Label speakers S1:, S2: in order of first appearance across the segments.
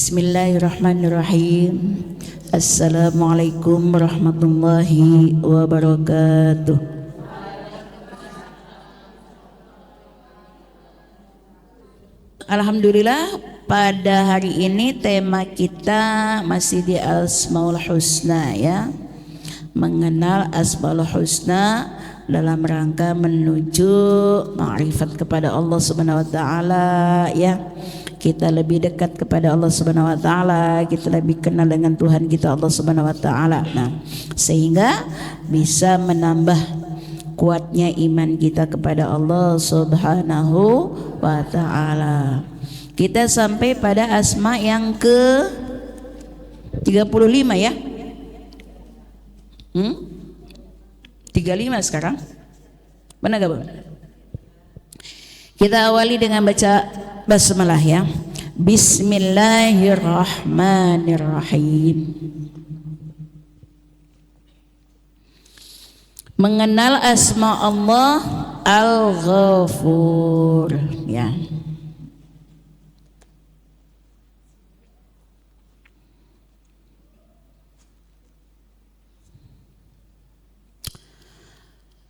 S1: Bismillahirrahmanirrahim. Assalamualaikum warahmatullahi wabarakatuh. Alhamdulillah, pada hari ini tema kita masih di Asmaul Husna ya. Mengenal Asmaul Husna dalam rangka menuju ma'rifat kepada Allah Subhanahu wa taala ya. Kita lebih dekat kepada Allah Subhanahu wa taala, kita lebih kenal dengan Tuhan kita Allah Subhanahu wa taala. Nah, sehingga bisa menambah kuatnya iman kita kepada Allah Subhanahu wa taala. Kita sampai pada asma yang ke 35 ya. 35 sekarang. Benar gak Bu? Kita awali dengan baca basmalah ya. Bismillahirrahmanirrahim. Mengenal asma Allah Al-Ghafur ya.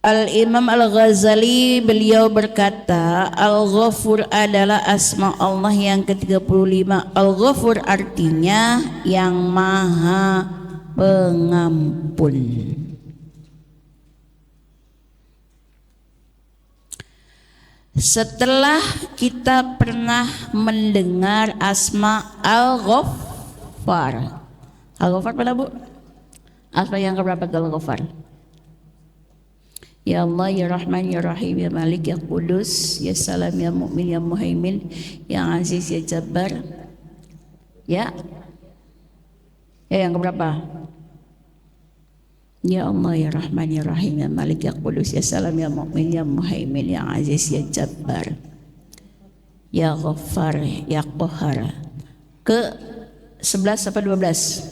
S1: Al-Imam Al-Ghazali beliau berkata, Al-Ghafur adalah asma Allah yang ke-35. Al-Ghafur artinya yang maha pengampun. Setelah kita pernah mendengar asma Al-Ghaffar. Al-Ghaffar pada Bu? Asma yang keberapa Al-Ghaffar? Ya Allah, Ya Rahman, Ya Rahim, Ya Malik, Ya Qudus, Ya Salam, Ya Mu'min, Ya Muhaimin, Ya Aziz, Ya Jabbar. Ya yang keberapa? Ya Allah, Ya Rahman, Ya Rahim, Ya Malik, Ya Qudus, Ya Salam, Ya Mu'min, Ya Muhaimin, Ya Aziz, Ya Jabbar, Ya Ghaffar, Ya Qahhar. Ke 11 apa 12?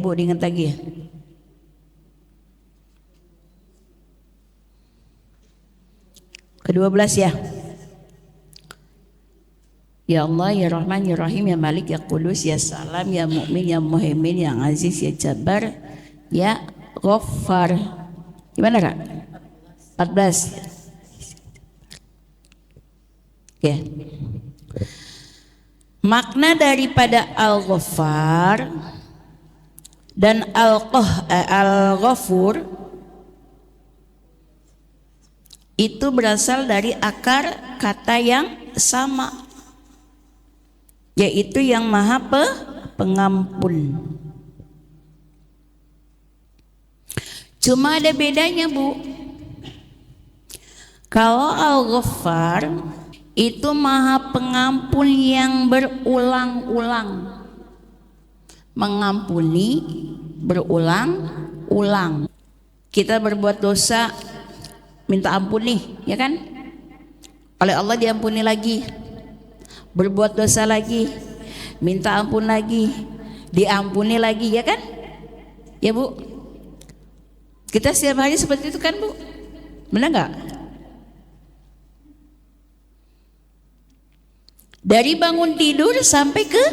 S1: Bu, diingat lagi ya. Ke-12 ya. Ya Allah, Ya Rahman, Ya Rahim, Ya Malik, Ya Qudus, Ya Salam, Ya Mu'min, Ya Muhaimin, Ya Aziz, Ya Jabbar, Ya Ghaffar. Gimana Kak? 14. Oke. Makna daripada Al-Ghaffar dan Al-Ghafur itu berasal dari akar kata yang sama, yaitu yang maha pengampun. Cuma ada bedanya Bu. Kalau Al-Ghaffar itu maha pengampun yang berulang-ulang, mengampuni berulang-ulang. Kita berbuat dosa, minta ampun nih, ya kan? Oleh Allah diampuni lagi. Berbuat dosa lagi, minta ampun lagi, diampuni lagi, ya kan? Ya Bu. Kita setiap hari seperti itu kan Bu? Benar nggak? Dari bangun tidur sampai ke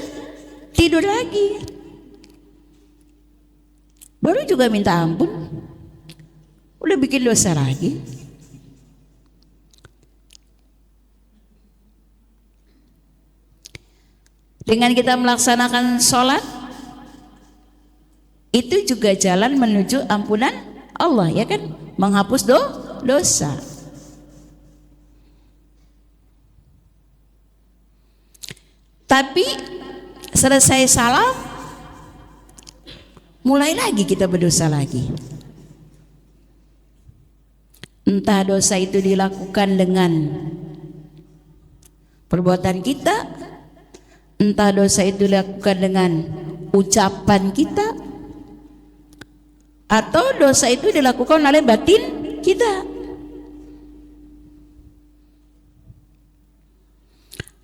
S1: tidur lagi, baru juga minta ampun, udah bikin dosa lagi. Dengan kita melaksanakan sholat, itu juga jalan menuju ampunan Allah, ya kan? Menghapus dosa. Tapi selesai salam, mulai lagi kita berdosa lagi. Entah dosa itu dilakukan dengan perbuatan kita, entah dosa itu dilakukan dengan ucapan kita, atau dosa itu dilakukan oleh batin kita.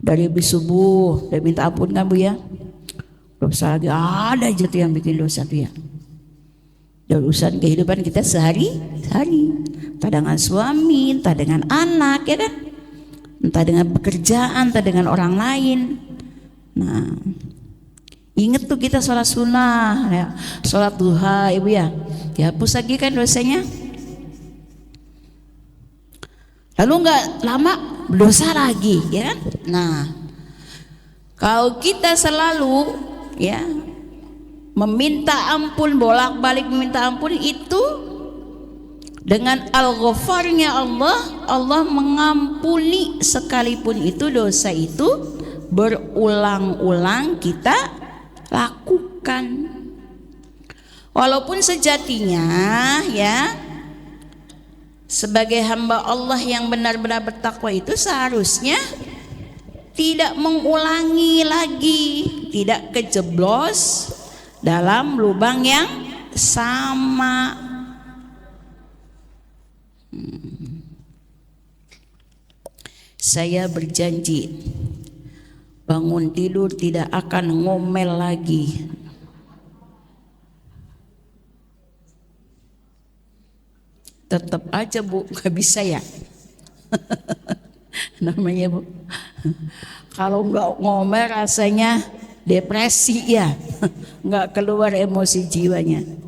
S1: Dari habis subuh udah minta ampun kan Bu ya, dosa lagi ada aja tuh yang bikin dosa tuh ya. Dan urusan kehidupan kita sehari-hari, entah dengan suami, entah dengan anak, ya kan, entah dengan pekerjaan, entah dengan orang lain. Nah, ingat tuh kita sholat sunnah ya, sholat duha ibu ya, dihapus lagi kan dosanya. Lalu nggak lama berdosa lagi ya kan. Nah, kalau kita selalu ya meminta ampun, bolak-balik meminta ampun, itu dengan Al-Ghaffarnya Allah, Allah mengampuni sekalipun itu dosa itu berulang-ulang kita lakukan. Walaupun sejatinya ya sebagai hamba Allah yang benar-benar bertakwa itu seharusnya tidak mengulangi lagi, tidak kejeblos dalam lubang yang sama. Saya berjanji bangun tidur tidak akan ngomel lagi. Tetap aja Bu, gak bisa ya. Namanya Bu, kalau nggak ngomel rasanya depresi ya, nggak keluar emosi jiwanya.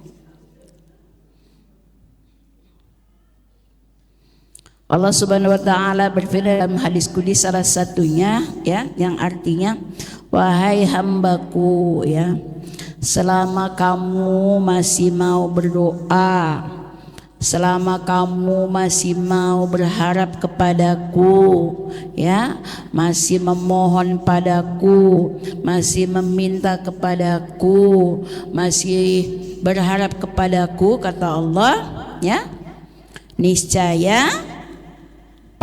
S1: Allah Subhanahu wa taala berfirman dalam hadis qudsi salah satunya ya, yang artinya wahai hambaku ya, selama kamu masih mau berdoa, selama kamu masih mau berharap kepadaku ya, masih memohon padaku, masih meminta kepadaku, masih berharap kepadaku, kata Allah ya, niscaya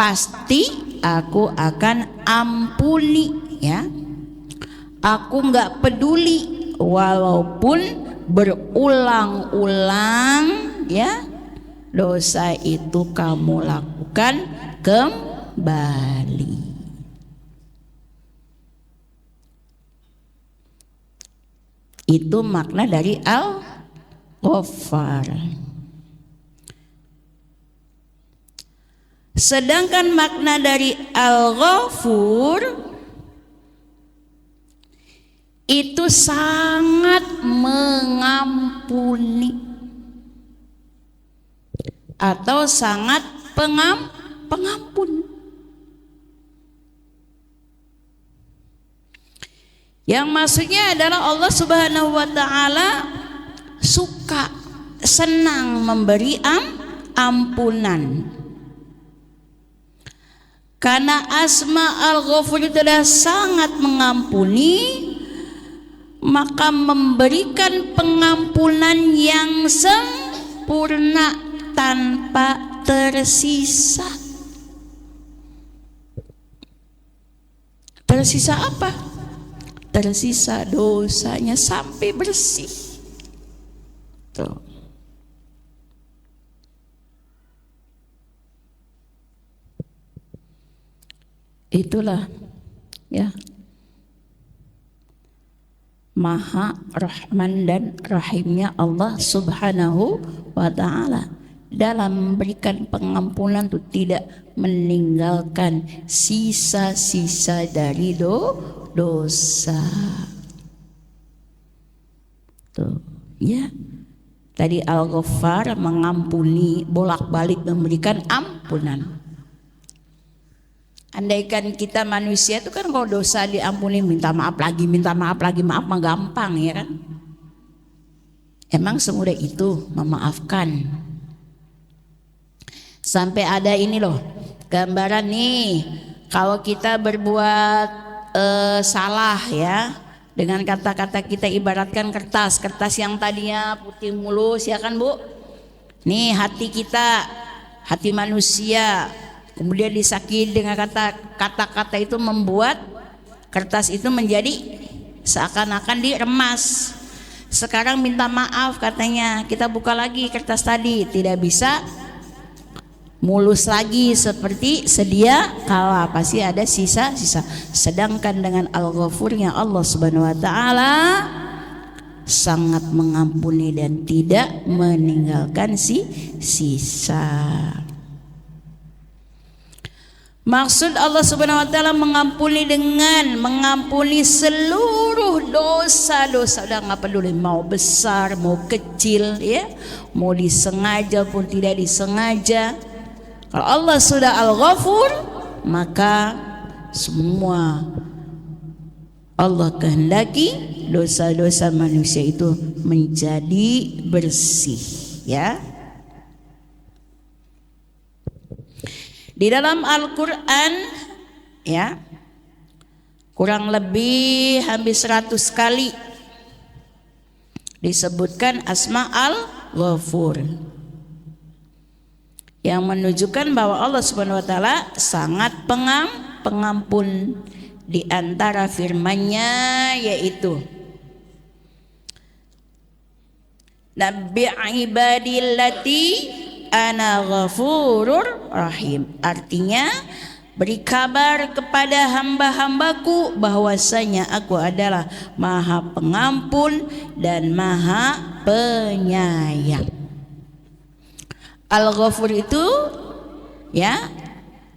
S1: pasti aku akan ampuni ya. Aku nggak peduli walaupun berulang-ulang ya dosa itu kamu lakukan kembali. Itu makna dari Al-Ghaffar. Sedangkan makna dari Al-Ghafur itu sangat mengampuni atau sangat pengampun. Yang maksudnya adalah Allah Subhanahu wa taala suka, senang memberi ampunan. Karena asma Al-Ghafur itu adalah sangat mengampuni, maka memberikan pengampunan yang sempurna tanpa tersisa. Tersisa apa? Tersisa dosanya sampai bersih. Tuh. Itulah ya Maha Rahman dan Rahimnya Allah Subhanahu wa ta'ala dalam memberikan pengampunan itu tidak meninggalkan sisa-sisa dari dosa. Tuh ya, tadi Al-Ghaffar mengampuni, bolak-balik memberikan ampunan. Andaikan kita manusia itu kan kalau dosa diampuni minta maaf lagi, maaf mah gampang ya kan. Emang semudah itu memaafkan. Sampai ada ini loh gambaran nih, kalau kita berbuat salah ya, dengan kata-kata kita ibaratkan kertas yang tadinya putih mulus ya kan Bu. Nih hati kita, hati manusia, kemudian disakiti dengan kata-kata itu membuat kertas itu menjadi seakan-akan diremas. Sekarang minta maaf katanya, kita buka lagi kertas tadi, tidak bisa mulus lagi seperti sedia kala, pasti ada sisa-sisa. Sedangkan dengan Al-Ghafurnya Allah Subhanahu wa taala sangat mengampuni dan tidak meninggalkan sisa. Maksud Allah Subhanahu wa taala mengampuni dengan mengampuni seluruh dosa-dosa. Udah nggak peduli mau besar mau kecil ya, mau disengaja pun tidak disengaja. Kalau Allah sudah Al-Ghafur, maka semua Allah kehendaki dosa-dosa manusia itu menjadi bersih ya. Di dalam Al-Quran ya, kurang lebih hampir 100 kali disebutkan asma Al-Ghafur, yang menunjukkan bahwa Allah Subhanahu wa taala sangat pengampun. Di antara firman-Nya yaitu Nabbi ibadillati ana ghafurur rahim. Artinya, beri kabar kepada hamba-hambaku bahwasanya aku adalah Maha Pengampun dan Maha Penyayang. Al-Ghafur itu ya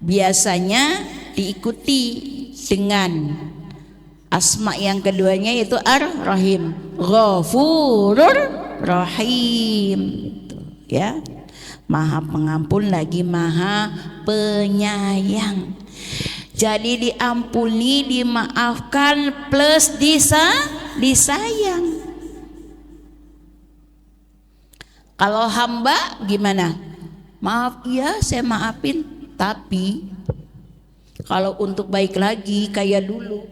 S1: biasanya diikuti dengan asma yang keduanya yaitu Ar-Rahim, Ghafurur Rahim ya. Maha Pengampun lagi Maha Penyayang. Jadi diampuni, dimaafkan plus disayang. Kalau hamba gimana? Maaf ya, saya maafin, tapi kalau untuk baik lagi kayak dulu,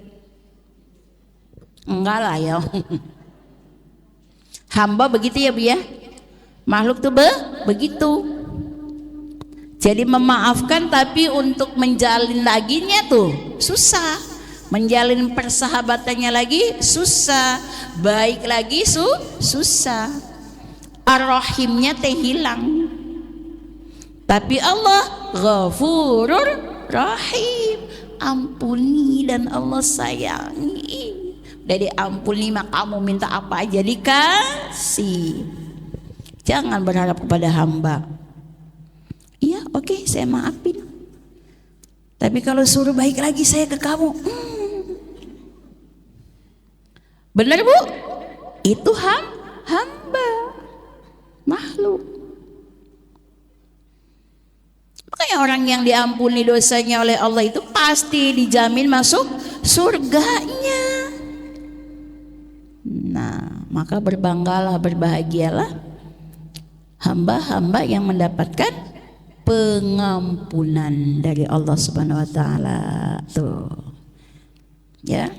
S1: enggak lah ya. Hamba begitu ya Bu ya. Makhluk tuh begitu. Jadi memaafkan, tapi untuk menjalin laginya tuh susah. Menjalin persahabatannya lagi susah. Baik lagi susah. Ar-Rahimnya teh hilang. Tapi Allah Ghafurur Rahim, ampuni dan Allah sayangi. Dari ampuni maka kamu minta apa aja dikasih. Jangan berharap kepada hamba. Iya, oke, saya maafin. Tapi kalau suruh baik lagi saya ke kamu, benar Bu? Itu hamba, makhluk. Makanya orang yang diampuni dosanya oleh Allah itu pasti dijamin masuk surganya. Nah, maka berbanggalah, berbahagialah hamba-hamba yang mendapatkan pengampunan dari Allah Subhanahu wa taala. Tuh. Ya.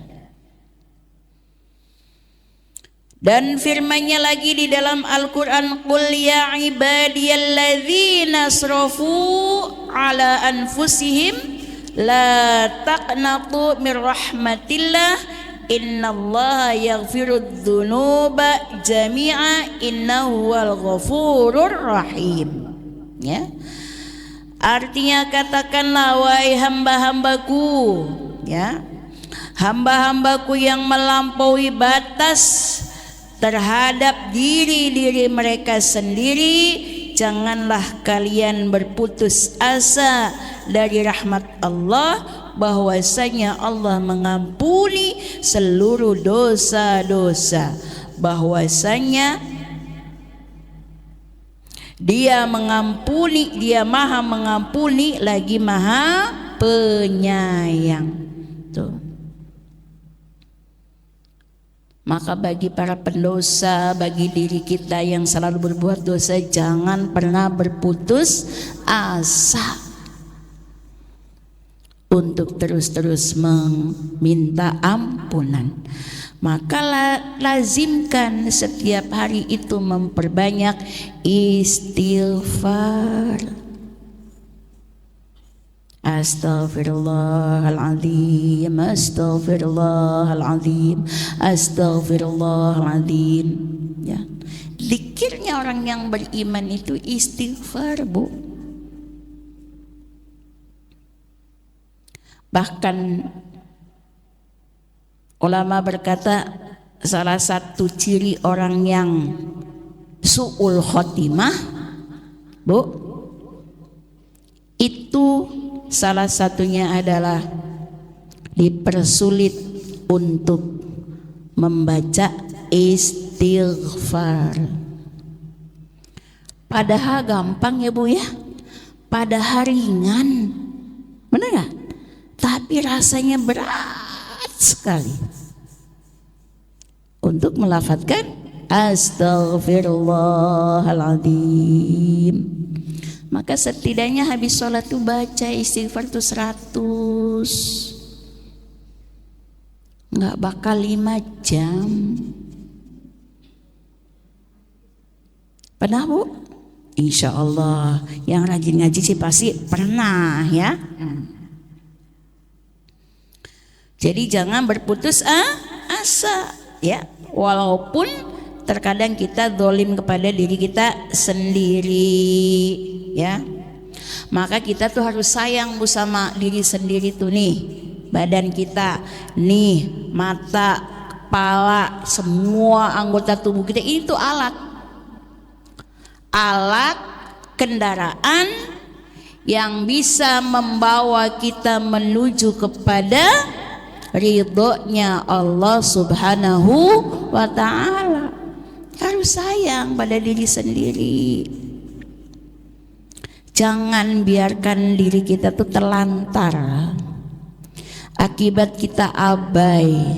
S1: Dan firman-Nya lagi di dalam Al-Quran, Qul ya ibadiyalladzina asrafu ala anfusihim la taqnatu mir rahmatillah innallaha yaghfirudz dzunuba jami'a innahu wal ghafurur rahim. Ya. Artinya katakanlah wahai hamba-hambaku, ya. Hamba-hambaku yang melampaui batas terhadap diri mereka sendiri, janganlah kalian berputus asa dari rahmat Allah, bahwasanya Allah mengampuni seluruh dosa-dosa, bahwasanya Dia mengampuni, Dia Maha Mengampuni lagi Maha Penyayang. Tuh. Maka bagi para pendosa, bagi diri kita yang selalu berbuat dosa, jangan pernah berputus asa untuk terus-terus meminta ampunan. Maka lazimkan setiap hari itu memperbanyak istighfar. Astaghfirullahaladzim, astaghfirullahaladzim, astaghfirullahaladzim. Ya. Zikirnya orang yang beriman itu istighfar, Bu. Bahkan ulama berkata salah satu ciri orang yang su'ul khotimah, Bu, itu salah satunya adalah dipersulit untuk membaca istighfar. Padahal gampang ya Bu ya, padahal ringan, benar gak? Tapi rasanya berat sekali untuk melafadzkan Astaghfirullahaladzim. Maka setidaknya habis sholat tuh baca istighfar tuh 100, nggak bakal 5 jam. Pernah Bu? Insya Allah yang rajin ngaji sih pasti pernah ya. Jadi jangan berputus asa ya, walaupun terkadang kita zalim kepada diri kita sendiri ya. Maka kita tuh harus sayang Bu sama diri sendiri tuh nih. Badan kita nih, mata, kepala, semua anggota tubuh kita ini tuh alat kendaraan yang bisa membawa kita menuju kepada ridhonya Allah Subhanahu wa ta'ala. Harus sayang pada diri sendiri. Jangan biarkan diri kita tuh terlantar akibat kita abai.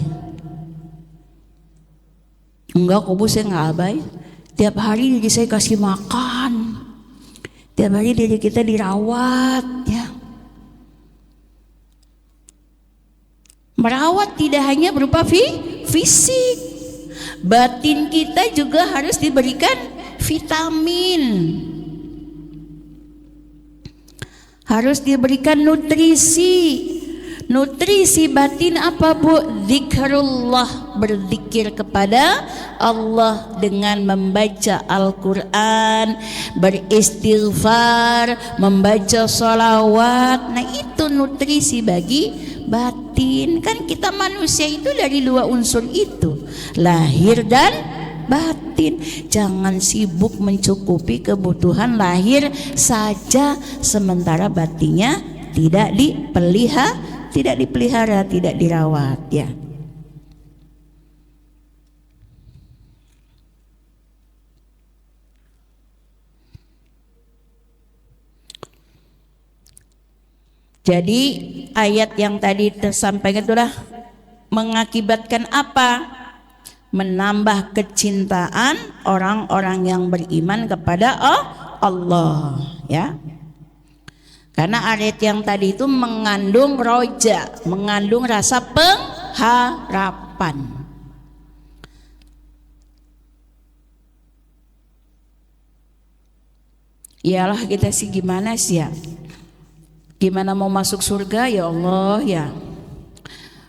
S1: Enggak kok Bu, saya nggak abai. Tiap hari diri saya kasih makan, tiap hari diri kita dirawat ya. Merawat tidak hanya berupa fisik, batin kita juga harus diberikan vitamin, harus diberikan nutrisi. Nutrisi batin apa Bu? Zikrullah, berzikir kepada Allah dengan membaca Al-Quran, beristighfar, membaca sholawat. Nah itu nutrisi bagi batin. Kan kita manusia itu dari 2 unsur itu, lahir dan batin. Jangan sibuk mencukupi kebutuhan lahir saja, sementara batinnya tidak dipelihara, tidak dirawat ya. Jadi ayat yang tadi tersampaikan itulah mengakibatkan apa? Menambah kecintaan orang-orang yang beriman kepada Allah ya. Karena ayat yang tadi itu mengandung roja, mengandung rasa pengharapan. Iyalah kita sih gimana sih ya? Gimana mau masuk surga ya Allah ya?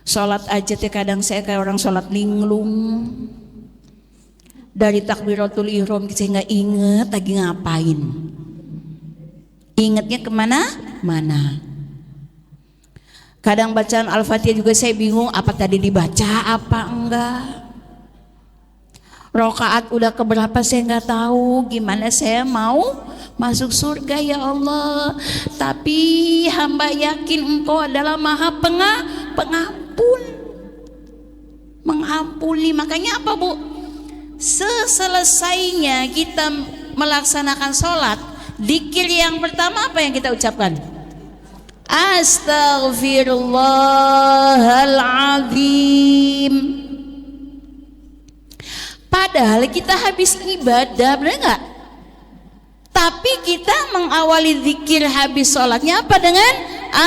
S1: Sholat aja teh kadang saya kayak orang sholat linglung. Dari takbiratul ihram saya nggak inget lagi ngapain. Ingatnya kemana? Mana? Kadang bacaan Al-Fatihah juga saya bingung apa tadi dibaca apa enggak. Rokaat udah keberapa saya nggak tahu. Gimana saya mau masuk surga ya Allah? Tapi hamba yakin Engkau adalah Maha Pengampun, mengampuni. Makanya apa Bu? Seselesainya kita melaksanakan sholat, dzikir yang pertama apa yang kita ucapkan? Astaghfirullahaladzim. Padahal kita habis ibadah, benar nggak? Tapi kita mengawali dzikir habis sholatnya apa? Dengan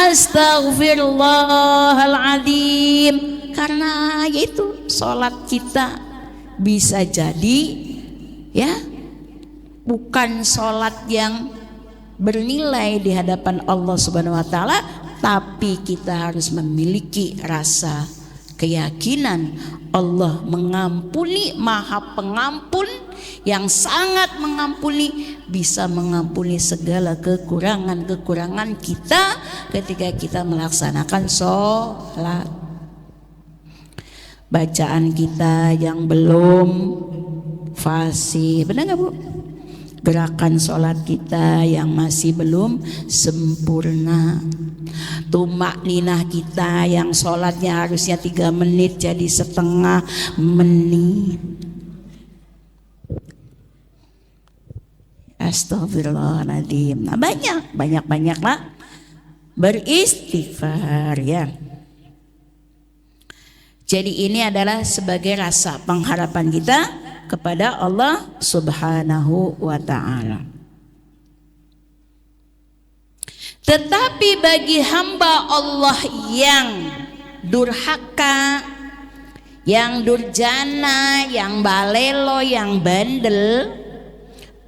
S1: Astaghfirullahaladzim. Karena yaitu sholat kita bisa jadi ya bukan sholat yang bernilai di hadapan Allah Subhanahu wa ta'ala, tapi kita harus memiliki rasa keyakinan Allah mengampuni, Maha Pengampun yang sangat mengampuni, bisa mengampuni segala kekurangan-kekurangan kita ketika kita melaksanakan sholat. Bacaan kita yang belum fasih, benar nggak Bu? gerakan sholat kita yang masih belum sempurna, tumak ninah kita yang sholatnya harusnya 3 menit jadi setengah menit. Astagfirullahaladzim. Nah, banyaklah beristighfar ya. Jadi ini adalah sebagai rasa pengharapan kita kepada Allah Subhanahu wa ta'ala. Tetapi bagi hamba Allah yang durhaka, yang durjana, yang balelo, yang bandel,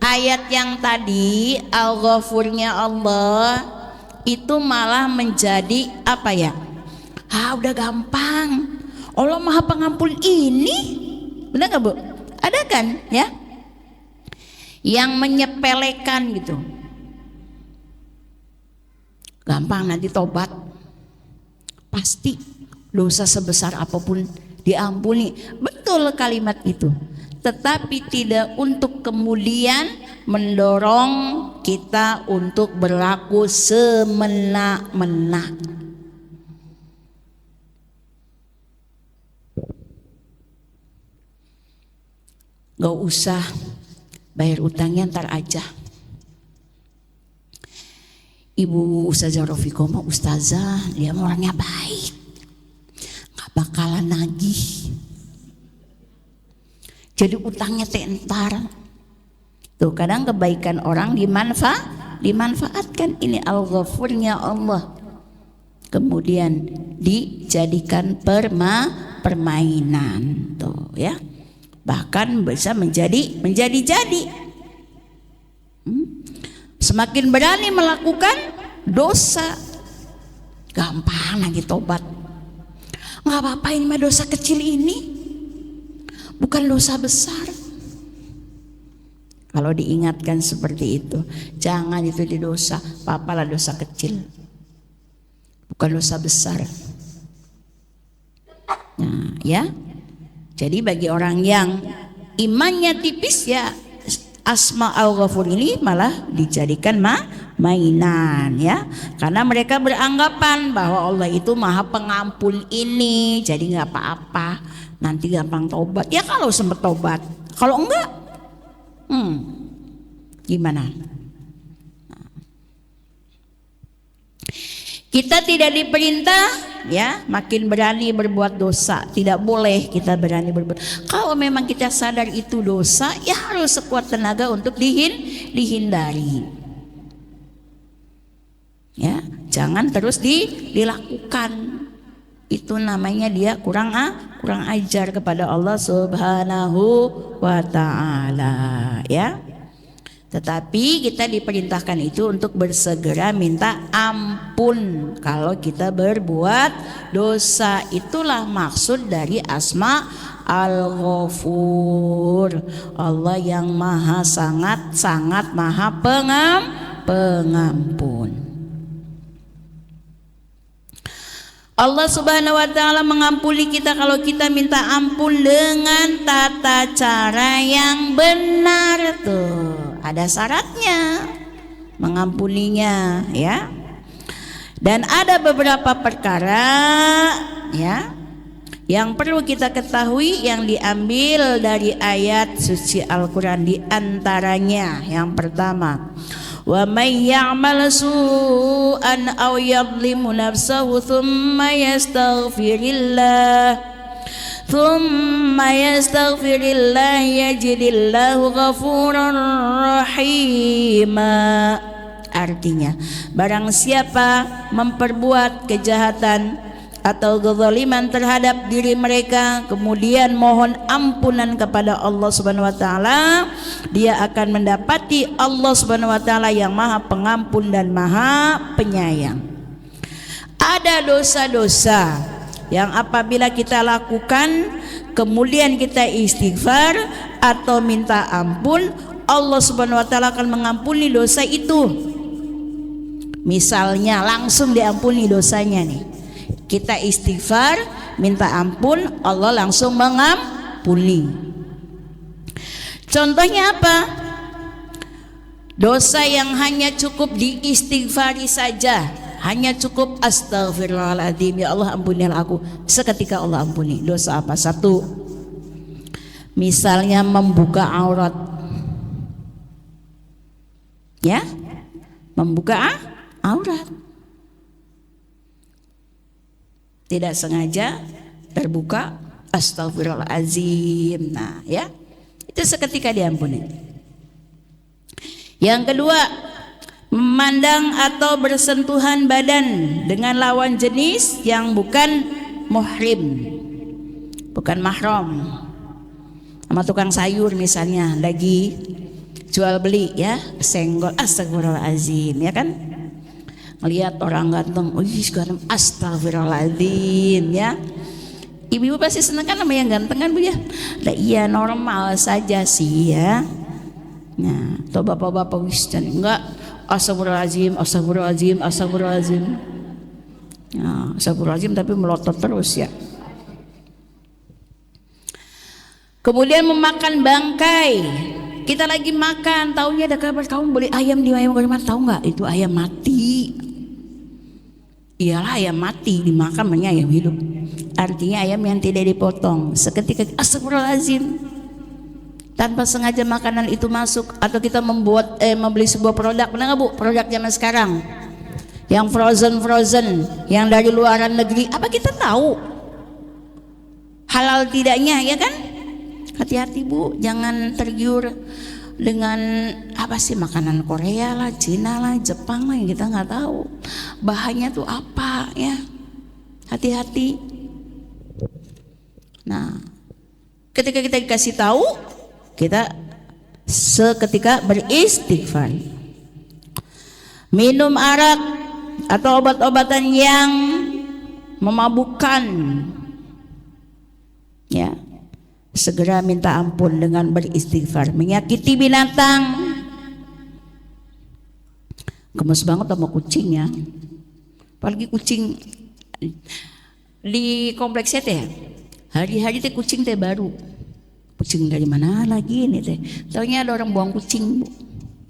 S1: ayat yang tadi Al-Ghafurnya Allah itu malah menjadi apa ya? Udah gampang, Allah Maha Pengampun ini, benar gak Bu? Ada kan ya yang menyepelekan gitu, gampang nanti tobat pasti dosa sebesar apapun diampuni. Betul kalimat itu, tetapi tidak untuk kemudian mendorong kita untuk berlaku semena-mena. Gak usah bayar utangnya, ntar aja. Ibu Ustazah Rofiko mah ustazah, dia orangnya baik, gak bakalan nagih. Jadi utangnya entar. Tuh kadang kebaikan orang dimanfaatkan. Ini Al-Ghafurnya Allah, kemudian dijadikan permainan tuh ya. Bahkan bisa menjadi. Semakin berani melakukan dosa, gampang lagi tobat. Nggak apa-apa, ini mah dosa kecil, ini bukan dosa besar. Kalau diingatkan seperti itu, jangan itu di dosa, apalah dosa kecil, bukan dosa besar. Nah ya, jadi bagi orang yang imannya tipis ya, Asma Al-Ghafur ini malah dijadikan mainan ya, karena mereka beranggapan bahwa Allah itu Maha Pengampun ini, jadi nggak apa-apa, nanti gampang tobat. Ya kalau sempat tobat, kalau enggak, gimana? Kita tidak diperintah ya makin berani berbuat dosa, tidak boleh kita berani berbuat. Kalau memang kita sadar itu dosa, ya harus sekuat tenaga untuk dihindari. Ya, jangan terus dilakukan. Itu namanya dia kurang ajar kepada Allah Subhanahu wa ta'ala ya. Tetapi kita diperintahkan itu untuk bersegera minta ampun kalau kita berbuat dosa. Itulah maksud dari Asma Al-Ghafur, Allah yang maha sangat maha pengampun. Allah Subhanahu wa ta'ala mengampuni kita kalau kita minta ampun dengan tata cara yang benar tuh. Ada syaratnya mengampuninya ya. Dan ada beberapa perkara ya yang perlu kita ketahui yang diambil dari ayat suci Al-Qur'an. Di antaranya yang pertama, wa may ya'mal su'an aw yadhlimu nafsahu thumma yastaghfirillah yajidillahu ghafuran rahima. Artinya, barang siapa memperbuat kejahatan atau kezaliman terhadap diri mereka kemudian mohon ampunan kepada Allah Subhanahu wa taala, dia akan mendapati Allah Subhanahu wa taala yang Maha Pengampun dan Maha Penyayang. Ada dosa-dosa yang apabila kita lakukan kemudian kita istighfar atau minta ampun, Allah Subhanahu wa taala akan mengampuni dosa itu. Misalnya langsung diampuni dosanya nih. Kita istighfar, minta ampun, Allah langsung mengampuni. Contohnya apa? Dosa yang hanya cukup diistighfari saja, hanya cukup astaghfirullahaladzim, ya Allah ampunilah aku, seketika Allah ampuni. Dosa apa? Satu, misalnya membuka aurat, ya, membuka aurat, tidak sengaja terbuka, astaghfirullahaladzim. Nah, ya, itu seketika diampuni. Yang kedua, memandang atau bersentuhan badan dengan lawan jenis yang bukan muhrim, bukan mahram. Sama tukang sayur misalnya lagi jual beli, ya, senggol, astagfirullahaladzim, ya kan? Ngelihat orang ganteng, sekarang astagfirullahaladzim, ya. Ibu-ibu pasti senang kan sama yang ganteng kan, Bu, ya? Nah, iya, normal saja sih, ya. Nah, atau bapak-bapak wisdan enggak, astagfirullahaladzim, astagfirullahaladzim, astagfirullahaladzim. Nah, astagfirullahaladzim tapi melotot terus, ya. Kemudian memakan bangkai. Kita lagi makan, taunya ada kabar kamu beli ayam di ayam goreng, tahu nggak? Itu ayam mati. Iyalah, ayam mati dimakan, namanya ayam hidup. Artinya ayam yang tidak dipotong. Seketika astagfirullahaladzim, tanpa sengaja makanan itu masuk. Atau kita membeli sebuah produk, pernah nggak, Bu, produk zaman sekarang yang frozen yang dari luaran negeri, apa kita tahu halal tidaknya, ya kan? Hati-hati, Bu, jangan tergiur dengan apa sih makanan Korea lah, Cina lah, Jepang lah, yang kita nggak tahu bahannya tuh apa, ya. Hati-hati. Nah, ketika kita dikasih tahu, kita seketika beristighfar. Minum arak atau obat-obatan yang memabukkan, ya, segera minta ampun dengan beristighfar. Menyakiti binatang, gemes banget sama kucing, ya, apalagi kucing di kompleksnya teh, hari-hari teh kucing teh baru. Kucing dari mana lagi ini teh? Taunya ada orang buang kucing, Bu,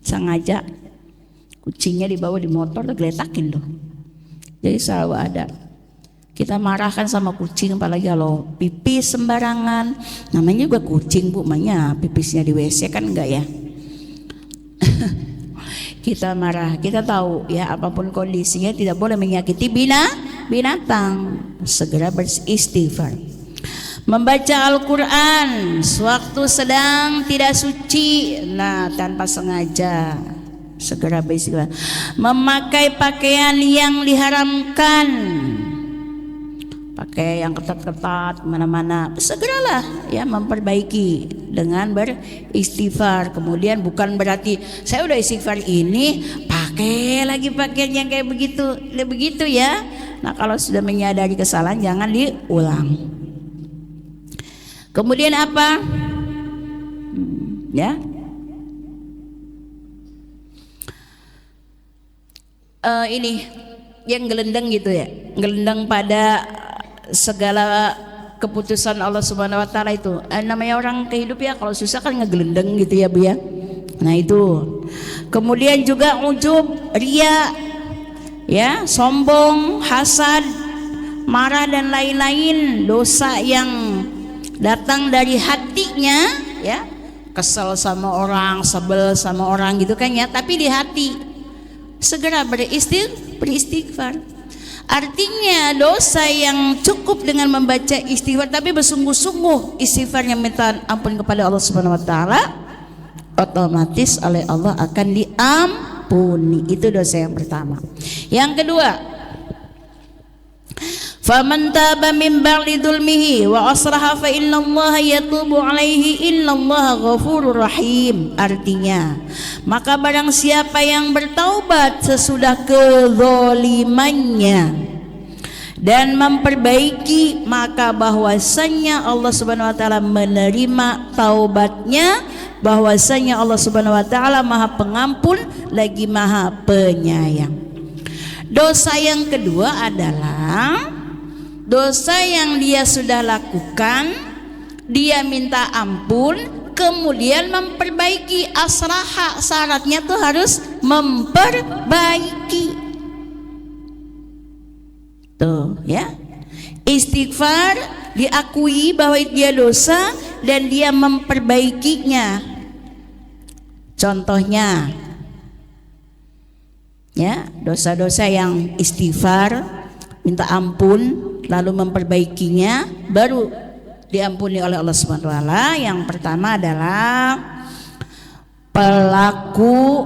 S1: sengaja. Kucingnya dibawa di motor, digeletakin loh. Jadi selalu ada. Kita marahkan sama kucing, apalagi kalau pipis sembarangan. Namanya juga kucing, Bu, namanya pipisnya di WC kan enggak, ya? Kita marah, kita tahu, ya, apapun kondisinya tidak boleh menyakiti binatang. Segera beristighfar. Membaca Al-Quran sewaktu sedang tidak suci, nah, tanpa sengaja, segera beristighfar. Memakai pakaian yang diharamkan, pakai yang ketat-ketat kemana-mana, segeralah, ya, memperbaiki dengan beristighfar. Kemudian bukan berarti saya udah istighfar ini pakai lagi pakaian yang kayak begitu, ya. Nah, kalau sudah menyadari kesalahan jangan diulang. Kemudian apa? Ya, ini yang gelendang gitu, ya, gelendang pada segala keputusan Allah Subhanahu Wa Taala itu. Namanya orang kehidup, ya, kalau susah kan ngegelendang gitu, ya, Bu, ya. Nah, itu. Kemudian juga ujub, ria, ya, sombong, hasad, marah dan lain-lain, dosa yang datang dari hatinya, ya, kesel sama orang, sebel sama orang gitu kan, ya, tapi di hati. Segera beristighfar. Artinya dosa yang cukup dengan membaca istighfar tapi bersungguh-sungguh istighfarnya, minta ampun kepada Allah Subhanahu Wa Taala, otomatis oleh Allah akan diampuni. Itu dosa yang pertama. Yang kedua, faman taba min ba'di dzulmihi wa aslaha fa innallaha yatubu alaihi innallaha ghafurur rahim. Artinya, maka barang siapa yang bertaubat sesudah kezalimannya dan memperbaiki, maka bahwasanya Allah Subhanahu wa taala menerima taubatnya, bahwasanya Allah Subhanahu wa taala Maha Pengampun lagi Maha Penyayang. Dosa yang kedua adalah dosa yang dia sudah lakukan, dia minta ampun, kemudian memperbaiki. Aslaha, syaratnya tuh harus memperbaiki. Tuh ya, istighfar diakui bahwa dia dosa dan dia memperbaikinya. Contohnya ya, dosa-dosa yang istighfar, minta ampun lalu memperbaikinya, baru diampuni oleh Allah Subhanahu wa taala. Yang pertama adalah pelaku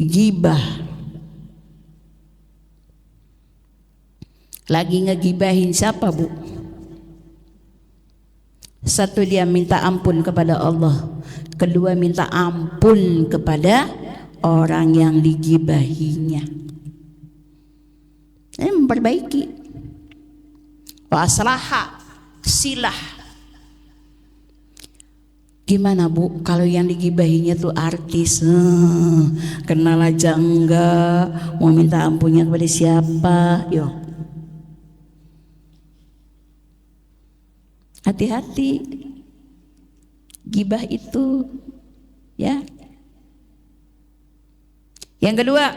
S1: ghibah. Lagi ngegibahin siapa, Bu? Satu, dia minta ampun kepada Allah. Kedua, minta ampun kepada orang yang digibahinya. Ini memperbaiki. Wa aslaha, silah. Gimana, Bu, kalau yang digibahinya tuh artis, kenal aja enggak, mau minta ampunnya kepada siapa? Yo, hati-hati, gibah itu ya. Yang kedua,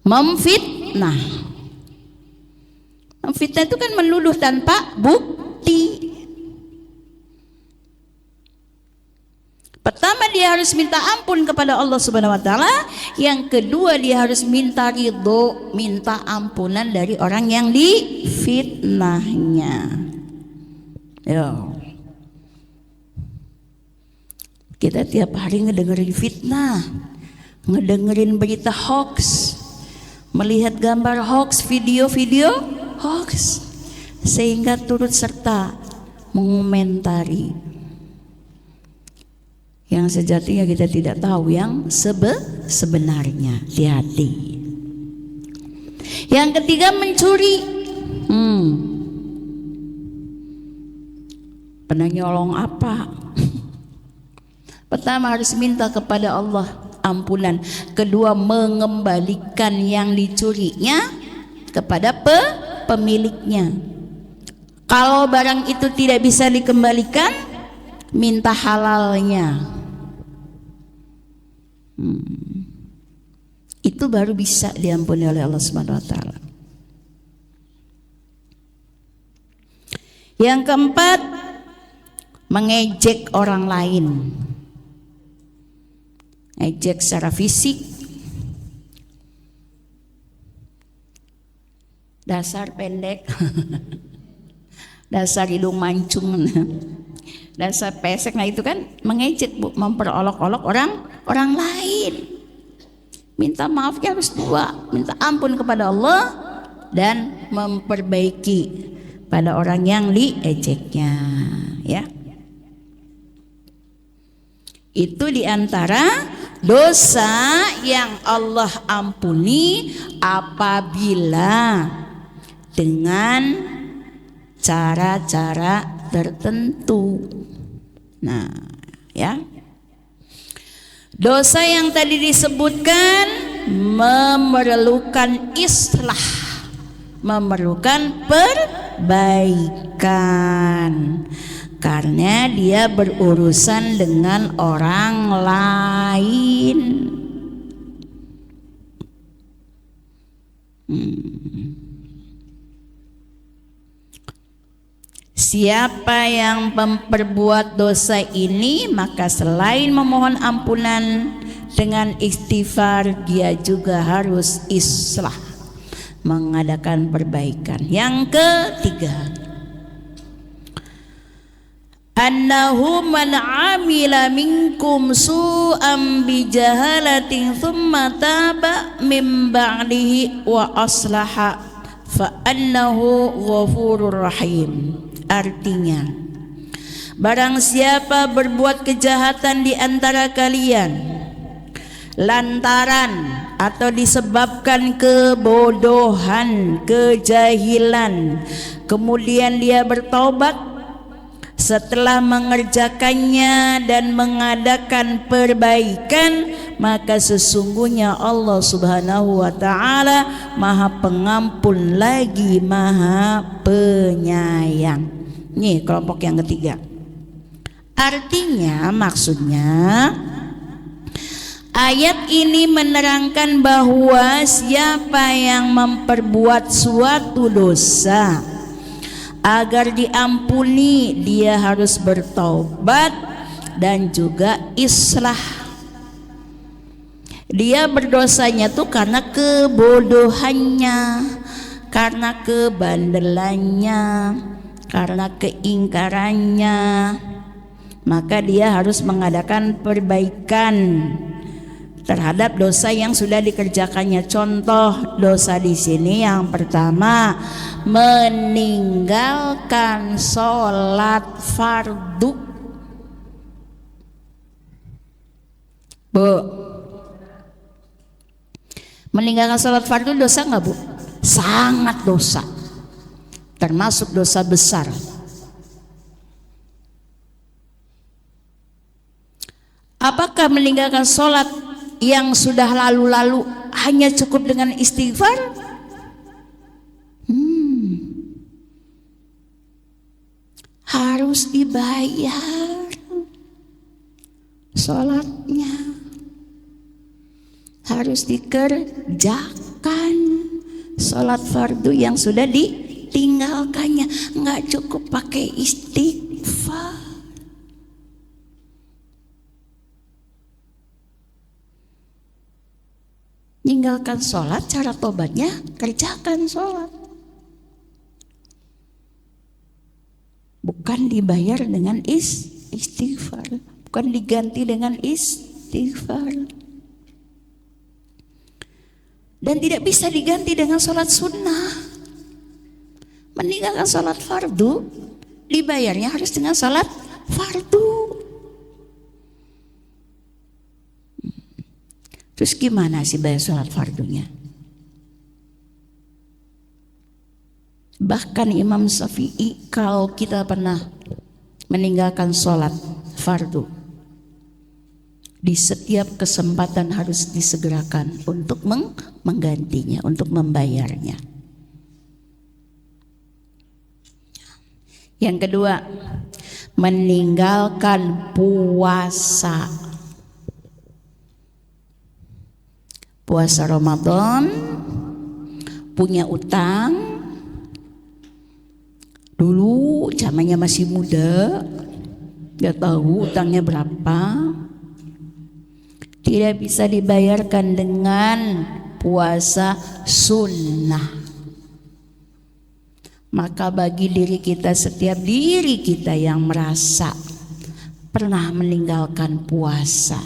S1: memfitnah. Memfitnah itu kan menuduh tanpa bukti. Pertama, dia harus minta ampun kepada Allah Subhanahu wa taala. Yang kedua, dia harus minta ridho, minta ampunan dari orang yang difitnahnya. Yo. Kita tiap hari ngedengerin fitnah, ngedengerin berita hoax, melihat gambar hoax, video-video hoax, sehingga turut serta mengomentari yang sejatinya kita tidak tahu yang sebenarnya. Hati-hati. Yang ketiga, mencuri. Pernah nyolong apa? Pertama, harus minta kepada Allah ampunan. Kedua, mengembalikan yang dicurinya kepada pemiliknya. Kalau barang itu tidak bisa dikembalikan, minta halalnya. Itu baru bisa diampuni oleh Allah Subhanahu wa taala. Yang keempat, mengejek orang lain. Ejek secara fisik, dasar pendek, dasar hidung mancung, dasar pesek. Nah itu kan mengejek, Bu, memperolok-olok orang lain. Minta maafnya harus dua, minta ampun kepada Allah dan memperbaiki pada orang yang diejeknya, ya. Itu diantara dosa yang Allah ampuni apabila dengan cara-cara tertentu. Nah, ya. Dosa yang tadi disebutkan memerlukan islah, memerlukan perbaikan, karena dia berurusan dengan orang lain. Siapa yang memperbuat dosa ini, maka selain memohon ampunan dengan istighfar, dia juga harus islah, mengadakan perbaikan. Yang ketiga, annahu man amila minkum su'an bijahalatin thumma taba min ba'dihi wa aslaha fa annahu ghafurur rahim. Artinya, barang siapa berbuat kejahatan di antara kalian lantaran atau disebabkan kebodohan, kejahilan, kemudian dia bertaubat setelah mengerjakannya dan mengadakan perbaikan, maka sesungguhnya Allah Subhanahu wa taala Maha Pengampun lagi Maha Penyayang. Nih kelompok yang ketiga. Artinya maksudnya ayat ini menerangkan bahwa siapa yang memperbuat suatu dosa agar diampuni, dia harus bertaubat dan juga islah. Dia berdosanya tuh karena kebodohannya, karena kebandelannya, karena keingkarannya. Maka dia harus mengadakan perbaikan terhadap dosa yang sudah dikerjakannya. Contoh dosa di sini yang pertama, meninggalkan sholat fardu. Bu, meninggalkan sholat fardu dosa nggak bu? Sangat dosa, termasuk dosa besar. Apakah meninggalkan sholat yang sudah lalu-lalu hanya cukup dengan istighfar? Harus dibayar sholatnya, harus dikerjakan sholat fardu yang sudah ditinggalkannya. Nggak cukup pakai istighfar. Tinggalkan sholat, cara tobatnya kerjakan sholat. Bukan dibayar dengan istighfar, bukan diganti dengan istighfar. Dan tidak bisa diganti dengan sholat sunnah. Meninggalkan sholat fardu, dibayarnya harus dengan sholat fardu. Terus gimana sih bayar sholat fardunya? Bahkan Imam Syafi'i, kalau kita pernah meninggalkan sholat fardu, di setiap kesempatan harus disegerakan untuk menggantinya, untuk membayarnya. Yang kedua, meninggalkan puasa. Puasa Ramadan, punya utang, dulu zamannya masih muda, gak tahu utangnya berapa, tidak bisa dibayarkan dengan puasa sunnah. Maka bagi diri kita, setiap diri kita yang merasa pernah meninggalkan puasa,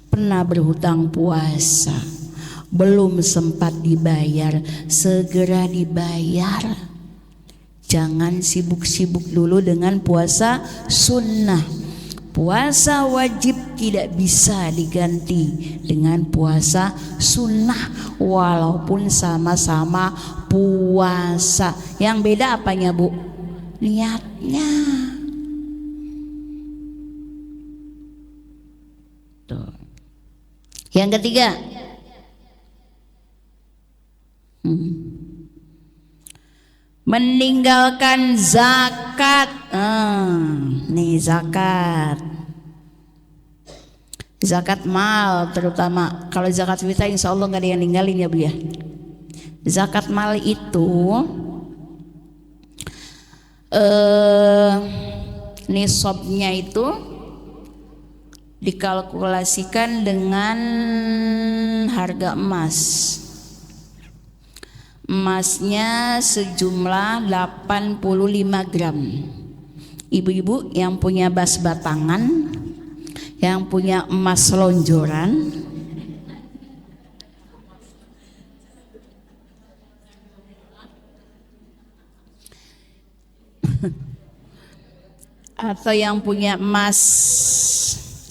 S1: pernah berhutang puasa, belum sempat dibayar, segera dibayar. Jangan sibuk-sibuk dulu dengan puasa sunnah. Puasa wajib tidak bisa diganti dengan puasa sunnah, walaupun sama-sama puasa. Yang beda apanya bu? Niatnya. Tuh. Yang ketiga, meninggalkan zakat. Nih zakat, zakat mal terutama. Kalau zakat fitrah insya Allah nggak ada yang ninggalin ya bu ya. Zakat mal itu nisabnya itu dikalkulasikan dengan harga emas. Emasnya sejumlah 85 gram. Ibu-ibu yang punya bas batangan, yang punya emas lonjoran, atau yang punya emas,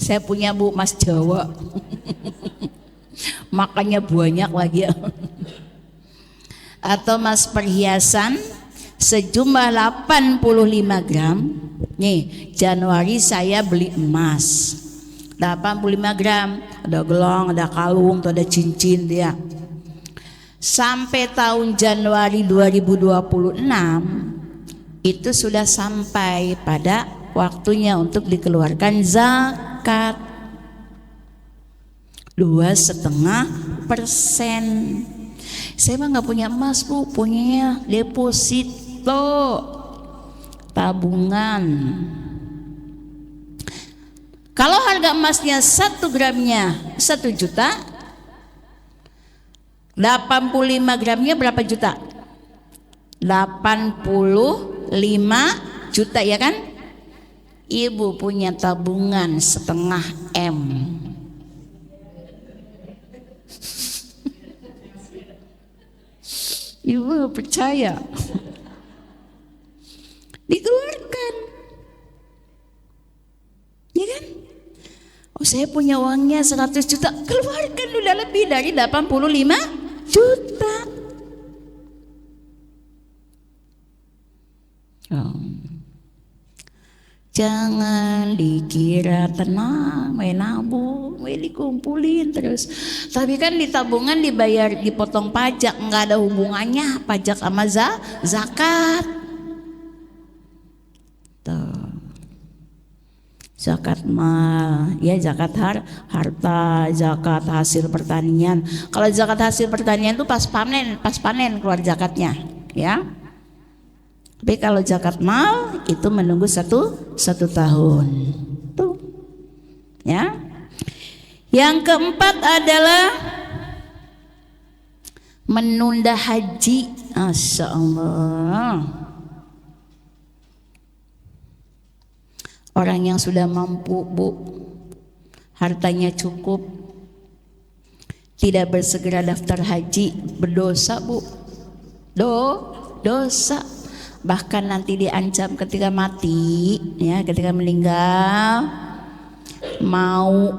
S1: saya punya bu emas Jawa, makanya banyak lagi ya. Atau emas perhiasan sejumlah 85 gram. Nih Januari saya beli emas 85 gram, ada gelang, ada kalung, ada cincin dia. Sampai tahun Januari 2026 itu sudah sampai pada waktunya untuk dikeluarkan zakat 2,5%. Saya mah nggak punya emas Bu, punya deposito tabungan. Kalau harga emasnya 1 gramnya 1 juta, 85 gramnya berapa juta? 85 juta ya kan? Ibu punya tabungan 0,5 M. Ibu percaya? Dikeluarkan, ya kan? Oh saya punya uangnya 100 juta, keluarkan udah lebih dari 85 juta. Oh. Jangan dikira tenang, main nabung, main dikumpulin terus. Tapi kan di tabungan dibayar, dipotong pajak, nggak ada hubungannya pajak sama zakat. Tuh. Zakat mal, ya zakat harta, zakat hasil pertanian. Kalau zakat hasil pertanian itu pas panen keluar zakatnya, ya. Tapi kalau zakat mal itu menunggu satu tahun. Tuh. Ya. Yang keempat adalah menunda haji. Masya Allah. Orang yang sudah mampu Bu, hartanya cukup, tidak bersegera daftar haji, berdosa Bu. Dosa. Bahkan nanti diancam ketika mati, ya, ketika meninggal mau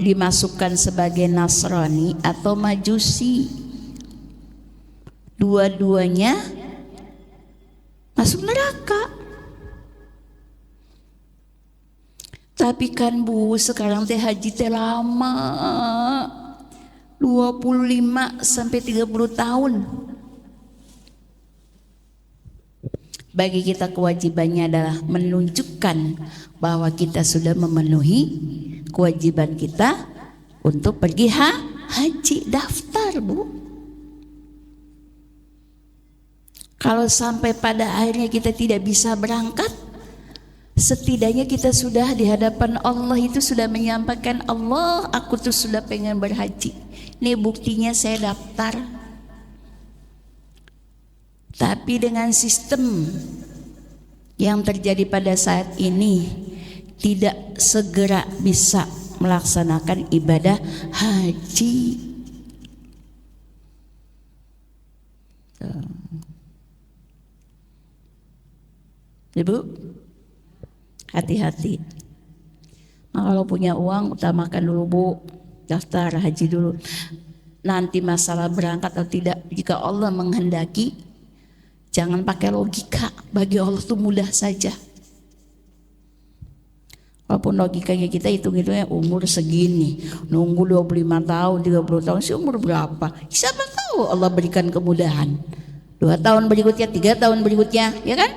S1: dimasukkan sebagai Nasrani atau Majusi. Dua-duanya masuk neraka. Tapi kan Bu, sekarang teh haji teh lama, 25 sampai 30 tahun. Bagi kita kewajibannya adalah menunjukkan bahwa kita sudah memenuhi kewajiban kita untuk pergi haji, daftar Bu. Kalau sampai pada akhirnya kita tidak bisa berangkat, setidaknya kita sudah di hadapan Allah itu sudah menyampaikan, Allah, aku tuh sudah pengen berhaji. Ini buktinya saya daftar. Tapi dengan sistem yang terjadi pada saat ini tidak segera bisa melaksanakan ibadah haji. Ibu, hati-hati. Nah, kalau punya uang utamakan dulu Bu, daftar haji dulu. Nanti masalah berangkat atau tidak, jika Allah menghendaki, jangan pakai logika, bagi Allah itu mudah saja. Walaupun logikanya kita hitung-hitungnya umur segini, nunggu 25 tahun, 30 tahun, sih umur berapa? Siapa tahu Allah berikan kemudahan. 2 tahun berikutnya, 3 tahun berikutnya, ya kan?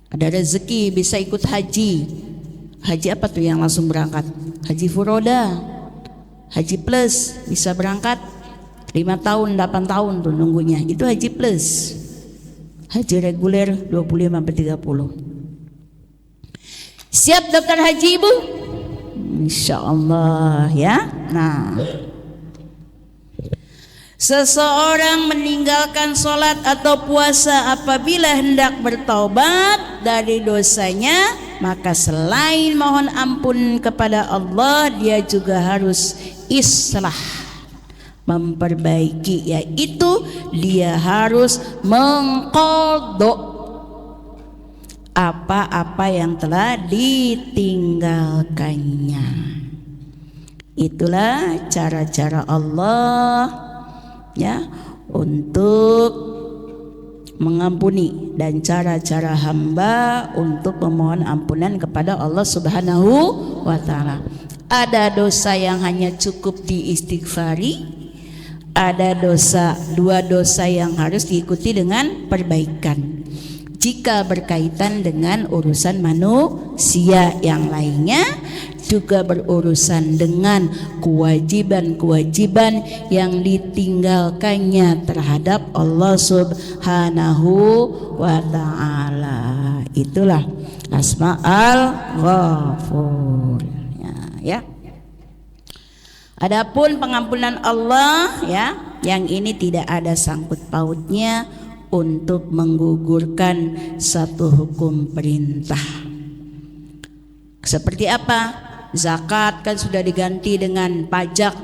S1: Ada rezeki bisa ikut haji. Haji apa tuh yang langsung berangkat? Haji furoda, haji plus, bisa berangkat 5 tahun, 8 tahun tuh nunggunya. Itu haji plus. Haji reguler 25-30. Siap daftar haji Ibu? Insya Allah ya. Nah, seseorang meninggalkan sholat atau puasa apabila hendak bertaubat dari dosanya, maka selain mohon ampun kepada Allah, dia juga harus islah, memperbaiki, yaitu dia harus mengqadha apa-apa yang telah ditinggalkannya. Itulah cara-cara Allah ya untuk mengampuni dan cara-cara hamba untuk memohon ampunan kepada Allah Subhanahu wa taala. Ada dosa yang hanya cukup diistighfari, ada 2 dosa yang harus diikuti dengan perbaikan. jika berkaitan dengan urusan manusia yang lainnya, juga berurusan dengan kewajiban-kewajiban yang ditinggalkannya terhadap Allah Subhanahu wa ta'ala. Itulah Asma Al-Ghafur ya. Adapun pengampunan Allah ya, yang ini tidak ada sangkut pautnya untuk menggugurkan satu hukum perintah. Seperti apa? Zakat kan sudah diganti dengan pajak.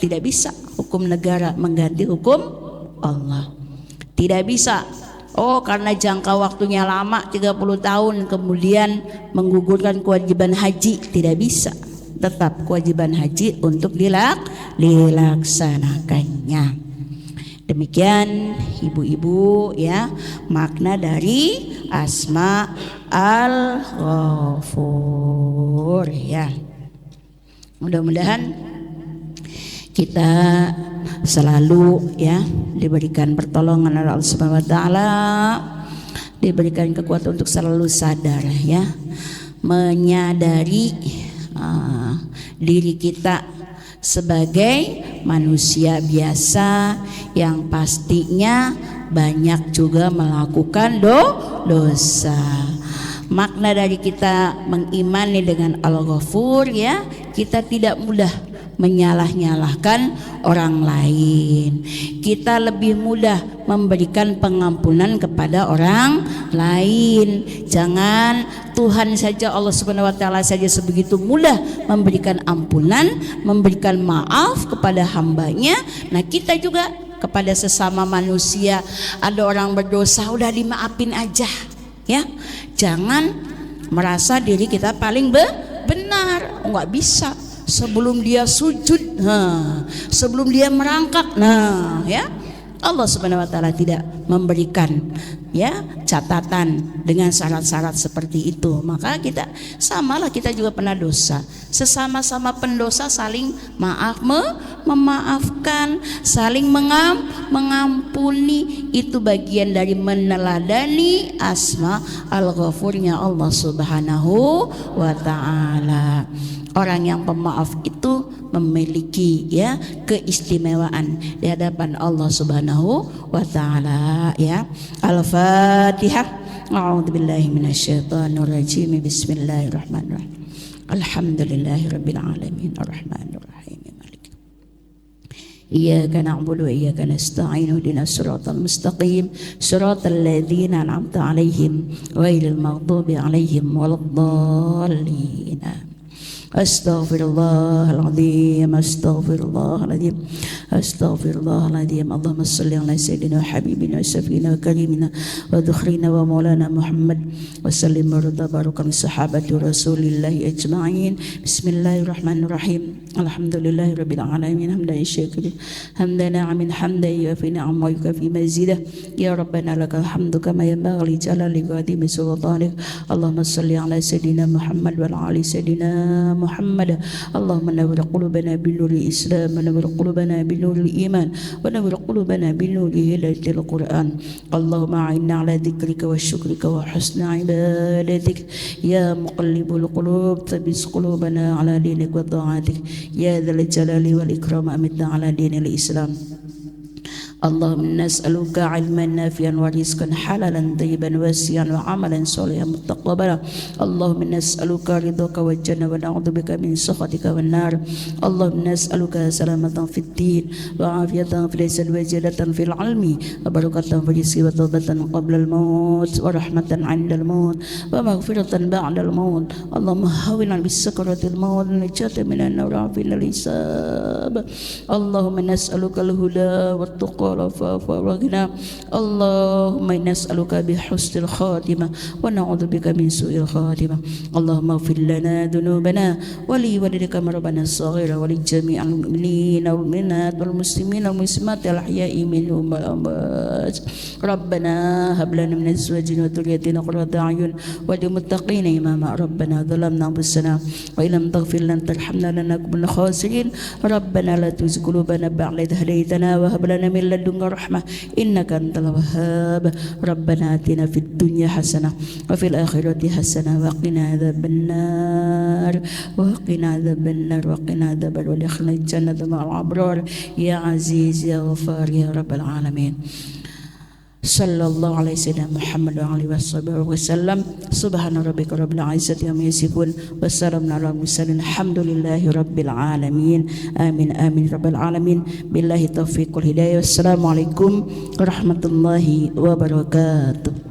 S1: Tidak bisa hukum negara mengganti hukum Allah. Tidak bisa. Oh, karena jangka waktunya lama 30 tahun kemudian menggugurkan kewajiban haji. Tidak bisa. Tetap kewajiban haji untuk dilaksanakannya. Demikian ibu-ibu ya, makna dari Asma Al-Ghafur ya. Mudah-mudahan kita selalu ya diberikan pertolongan oleh Allah Subhanahu wa taala, diberikan kekuatan untuk selalu sadar ya, menyadari diri kita sebagai manusia biasa yang pastinya banyak juga melakukan dosa. Makna dari kita mengimani dengan Al-Ghafur ya, kita tidak mudah menyalah-nyalahkan orang lain. Kita lebih mudah memberikan pengampunan kepada orang lain. Jangan Tuhan saja, Allah Subhanahu wa taala saja sebegitu mudah memberikan ampunan, memberikan maaf kepada hambanya. Nah, kita juga kepada sesama manusia, ada orang berdosa udah dimaafin aja ya. Jangan merasa diri kita paling benar. Nggak bisa. Sebelum dia sujud, sebelum dia merangkak, ya Allah Subhanahu wa taala tidak memberikan ya catatan dengan syarat-syarat seperti itu. Maka kita samalah, kita juga pernah dosa. Sesama-sama pendosa saling memaafkan, saling mengampuni. Itu bagian dari meneladani Asma Al-Ghafurnya Allah Subhanahu wa taala. Orang yang pemaaf itu memiliki ya keistimewaan di hadapan Allah Subhanahu wa taala ya. Al-Fatihah. A'udzubillahi minasyaitonir rajim. Bismillahirrahmanirrahim. Alhamdulillahirabbil alamin arrahmanir rahim. Iyyaka na'budu wa iyyaka nasta'in ihdinas siratal mustaqim siratal ladzina an'amta 'alaihim ghairil maghdubi 'alaihim waladdallin. Astaghfirullahaladzim, astaghfirullahaladzim, astaghfirullahaladzim. Allahumma salli ala sayyidina habibina wa safina wa karimina wa dhukhrina wa maulana Muhammad wa sallim wa barakan sahabati rasulillahi ajma'in. Bismillahirrahmanirrahim. Alhamdulillahi rabbil alamin hamdan syakirin hamdan na'amin hamdan yuafi ni'ama yukafi mazidah. Ya Rabbana lakal hamdu kama yanbaghi li jalali qadimi sultanik. Allahumma salli ala sayyidina Muhammad wa ala ali sayyidina محمد. اللهم نور قلوبنا بنور الإسلام ونور قلوبنا بنور الإيمان ونور قلوبنا بنور هداية القرآن. اللهم أعنا على ذكرك وشكرك وحسن عبادتك. يا مقلب القلوب ثبت قلوبنا على دينك وطاعتك. يا ذا الجلال والإكرام أمتنا على دين الإسلام. اللهم نسألك علما نافعا ورزقا حلالا طيبا واسعا وعملا صالحا متقبلا. اللهم نسألك رضاك والجنة ونعوذ بك من سخطك والنار. اللهم نسألك سلامة في الدين وعافية في الجسد وزيادة في العلم وبركة في الرزق وتوبة قبل الموت ورحمة عند الموت ومغفرة بعد الموت. اللهم هون بالسكرة الموت ونجاة من النار وعافية الحساب. اللهم نسألك الهدى والتقى والعفاف والغنى. اللهم نسألك بحسن الخاتمة ونعوذ بك من سوء الخاتمة. اللهم اغفر لنا ذنوبنا ولوالديك مرضانا الصغير ولجميع المؤمنين والمؤمنات والمسلمين والمسلمات الأحياء منهم والأموات. ربنا هب لنا من أزواجنا وذريتنا قرة أعين واجعلنا للمتقين إماما. ربنا ظلمنا أنفسنا وإن لم تغفر لنا وترحمنا لنكن من الخاسرين. ربنا لا تزغ قلوبنا بعد إذ هديتنا وهب لنا من ladunka rahmah innaka antal wahhab. Rabbana atina fid dunya hasanah wa fil akhirati hasanah wa qina adzabannar wa qina adzabannar wa qina adzaban wa adkhilna jannata ma'al abrar ya aziz ya ghafar ya rabbal alamin. Sallallahu alaihi wasallam Muhammad wa alihi wasallam. Subhana rabbika rabbil izzati amma yasifun wassalamun ala mursalin alhamdulillahi rabbil alamin. Amin amin rabbil alamin. Billahi taufiq wal hidayah. Wassalamualaikum warahmatullahi wabarakatuh.